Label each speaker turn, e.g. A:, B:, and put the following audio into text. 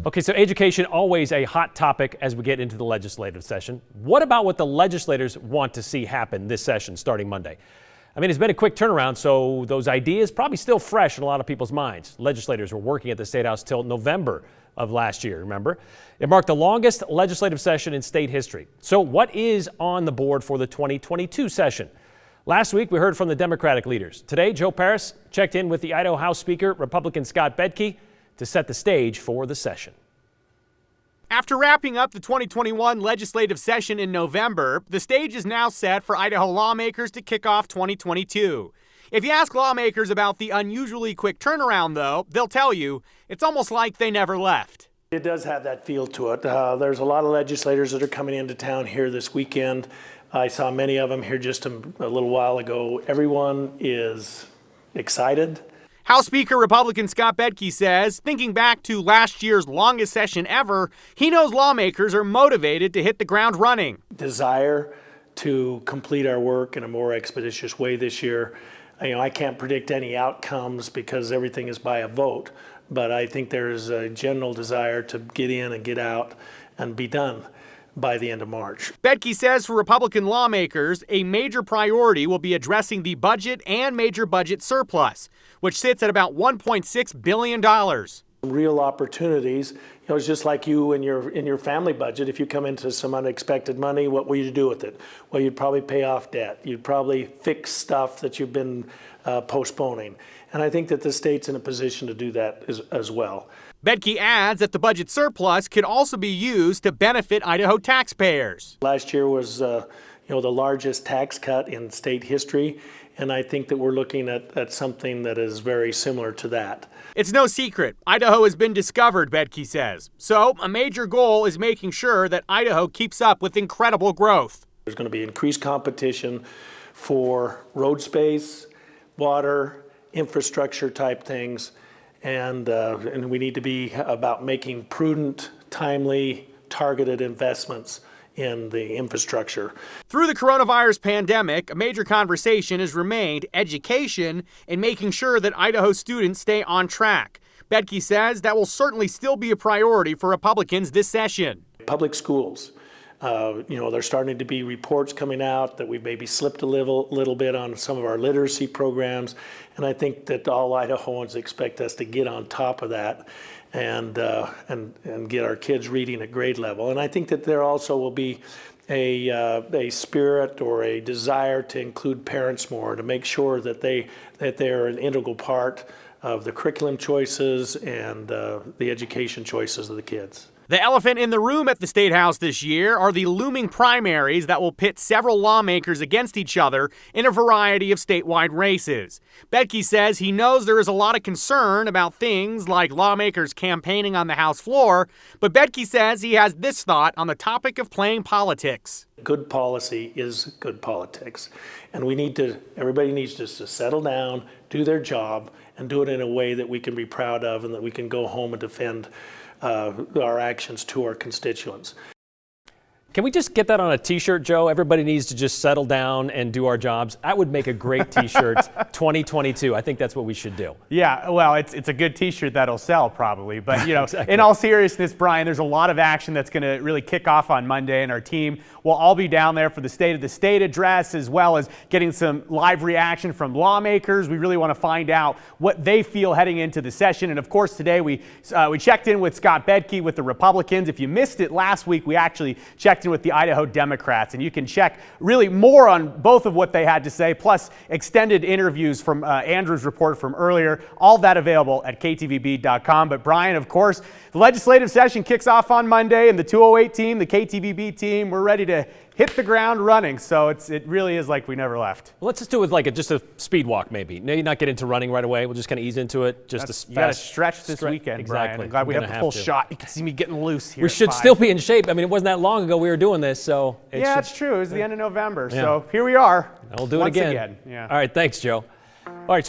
A: Okay, so education always a hot topic as we get into the legislative session. What about what the legislators want to see happen this session starting Monday? I mean, it's been a quick turnaround, so those ideas probably still fresh in a lot of people's minds. Legislators were working at the State House till November of last year, remember? It marked the longest legislative session in state history. So what is on the board for the 2022 session? Last week, we heard from the Democratic leaders. Today, Joe Paris checked in with the Idaho House Speaker, Republican Scott Bedke, to set the stage for the session.
B: After wrapping up the 2021 legislative session in November, the stage is now set for Idaho lawmakers to kick off 2022. If you ask lawmakers about the unusually quick turnaround, though, they'll tell you it's almost like they never left.
C: It does have that feel to it. There's a lot of legislators that are coming into town here this weekend. I saw many of them here just a little while ago. Everyone is excited.
B: House Speaker Republican Scott Bedke says, thinking back to last year's longest session ever, he knows lawmakers are motivated to hit the ground running.
C: Desire to complete our work in a more expeditious way this year. I can't predict any outcomes because everything is by a vote, but I think there's a general desire to get in and get out and be done by the end of March.
B: Bedke says for Republican lawmakers, a major priority will be addressing the budget and major budget surplus, which sits at about $1.6 billion.
C: Real opportunities. It's just like you in your family budget. If you come into some unexpected money, what will you do with it? Well, you'd probably pay off debt. You'd probably fix stuff that you've been postponing. And I think that the state's in a position to do that as well.
B: Bedke adds that the budget surplus could also be used to benefit Idaho taxpayers.
C: Last year was the largest tax cut in state history, and I think that we're looking at something that is very similar to that.
B: It's no secret. Idaho has been discovered, Bedke says. So a major goal is making sure that Idaho keeps up with incredible growth.
C: There's going to be increased competition for road space, water, infrastructure type things, and we need to be about making prudent, timely, targeted investments in the infrastructure.
B: Through the coronavirus pandemic, a major conversation has remained education and making sure that Idaho students stay on track. Bedke says that will certainly still be a priority for Republicans this session.
C: Public schools. There's starting to be reports coming out that we maybe slipped a little bit on some of our literacy programs, and I think that all Idahoans expect us to get on top of that and get our kids reading at grade level. And I think that there also will be a spirit or a desire to include parents more, to make sure that they're an integral part of the curriculum choices and the education choices of the kids.
B: The elephant in the room at the State House this year are the looming primaries that will pit several lawmakers against each other in a variety of statewide races. Bedke says he knows there is a lot of concern about things like lawmakers campaigning on the House floor, but Bedke says he has this thought on the topic of playing politics.
C: Good policy is good politics, and everybody needs just to settle down, do their job, and do it in a way that we can be proud of and that we can go home and defend our actions to our constituents.
A: Can we just get that on a t-shirt, Joe? Everybody needs to just settle down and do our jobs. That would make a great t-shirt 2022. I think that's what we should do.
D: Yeah, well, it's a good t-shirt that'll sell probably. But,
A: Exactly.
D: In all seriousness, Brian, there's a lot of action that's going to really kick off on Monday, and our team will all be down there for the State of the State address, as well as getting some live reaction from lawmakers. We really want to find out what they feel heading into the session. And, of course, today we checked in with Scott Bedke with the Republicans. If you missed it last week, we actually checked in with the Idaho Democrats, and you can check really more on both of what they had to say, plus extended interviews from Andrew's report from earlier. All that available at ktvb.com. But Brian, of course, the legislative session kicks off on Monday, and the 208 team, the KTVB team, we're ready to hit the ground running. So it really is like we never left.
A: Well, let's just do it with just a speed walk, maybe. Maybe not get into running right away. We'll just kind of ease into it. You got to
D: stretch this weekend,
A: exactly.
D: Brian. I'm glad we have the full shot. You can see me getting loose here.
A: We should still be in shape. I mean, it wasn't that long ago we were doing this, so
D: it's true. It was the end of November, so here we are.
A: We'll do it again.
D: Yeah.
A: All right, thanks, Joe. All right.